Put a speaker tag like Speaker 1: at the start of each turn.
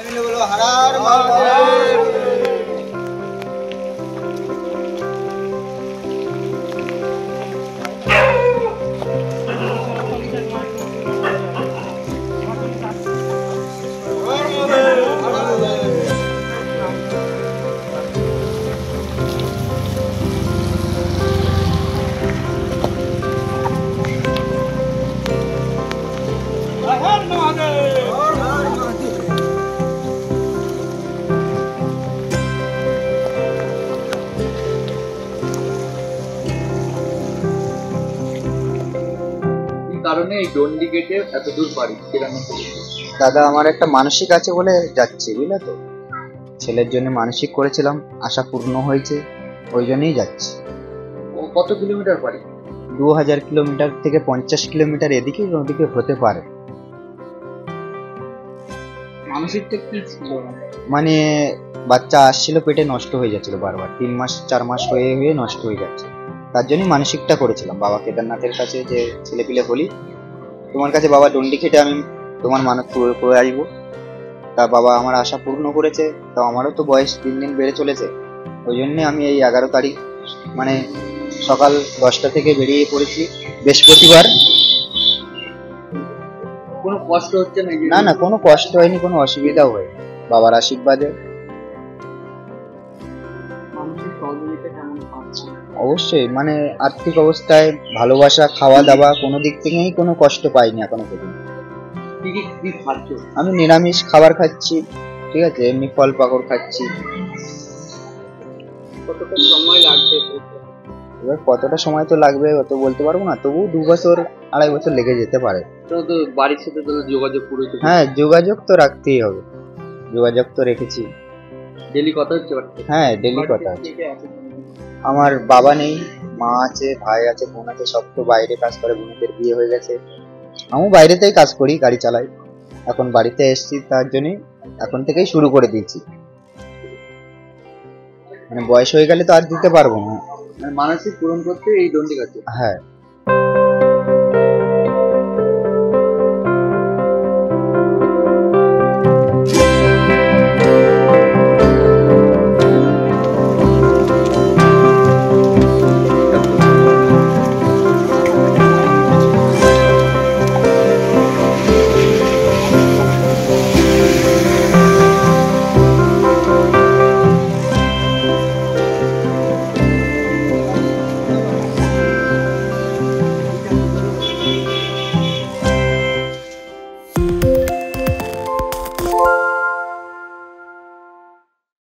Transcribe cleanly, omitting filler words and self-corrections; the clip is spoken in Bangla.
Speaker 1: बोलो हर हर महादेव।
Speaker 2: কারণে এই ডন্ডি গেটে এত দূর পারি
Speaker 1: দাদা আমার একটা মানসিক আছে বলে যাচ্ছি, বুঝলে তো। ছেলের জন্য মানসিক করেছিলাম, আশা পূর্ণ হয়েছে, ওই জন্যই যাচ্ছি।
Speaker 2: ও কত কিলোমিটার পারি?
Speaker 1: 2000 কিলোমিটার থেকে 50 কিলোমিটার এদিকে ওদিকে হতে পারে।
Speaker 2: মানসিকটা কি ছিল?
Speaker 1: মানে বাচ্চা আসছিল, পেটে নষ্ট হয়ে যাচ্ছিল বারবার, 3 মাস 4 মাস হয়ে হয়ে নষ্ট হয়ে যাচ্ছে। তার জন্যই মানসিকটা করেছিলাম বাবা কেদারনাথের কাছে, যে ছেলে পিলে হলি তোমার কাছে বাবা ডন্ডি খেটে আমি তোমার মানত করে আসবো। তা বাবা আমার আশা পূর্ণ করেছে। তো আমারও তো বয়স দিন দিন বেড়ে চলেছে, ওই জন্যে আমি এই 11 তারিখ মানে সকাল 10টা থেকে বেরিয়ে পড়েছি বৃহস্পতিবার।
Speaker 2: কোনো কষ্ট হচ্ছে না?
Speaker 1: না না, কোনো কষ্ট হয়নি, কোনো অসুবিধাও হয়নি বাবার আশীর্বাদে।
Speaker 2: মানসিক সহযোগিতা কেমন পাচ্ছে?
Speaker 1: অবশ্যই, মানে আর্থিক অবস্থায়, ভালোবাসা, খাওয়া দাওয়া কোনো দিক থেকেই কোনো কষ্ট পাইনি এখনো পর্যন্ত।
Speaker 2: কি খাচ্ছ?
Speaker 1: আমি নিরামিষ খাবার খাচ্ছি, ঠিক আছে, এমনি ফল পাকড় খাচ্ছি।
Speaker 2: কতটা সময় লাগবে?
Speaker 1: এবার কতটা সময় তো লাগবে অত বলতে পারবো না, তবু 2 বছর 2.5 বছর লেগে যেতে পারে।
Speaker 2: তো বাড়ির সাথে তো যোগাযোগ করে?
Speaker 1: হ্যাঁ, যোগাযোগ তো রাখতেই হবে, যোগাযোগ তো রেখেছি।
Speaker 2: ডেলি কথা হচ্ছে?
Speaker 1: হ্যাঁ, ডেলি কথা হচ্ছে। আমার বাবা নেই, মা আছে, ভাই আছে, বোন আছে, সব তো বাইরে কাজ করে, বোনদের বিয়ে হয়ে গেছে। আমিও বাইরেতেই কাজ করি, গাড়ি চালাই। এখন বাড়িতে এসেছি, তার জন্যই এখন থেকেই শুরু করে দিয়েছি। মানে বয়স হয়ে গেলে তো আর দিতে পারবো না।
Speaker 2: মানসিক পূরণ করতে এই ডন্ডি কাটছে?
Speaker 1: হ্যাঁ।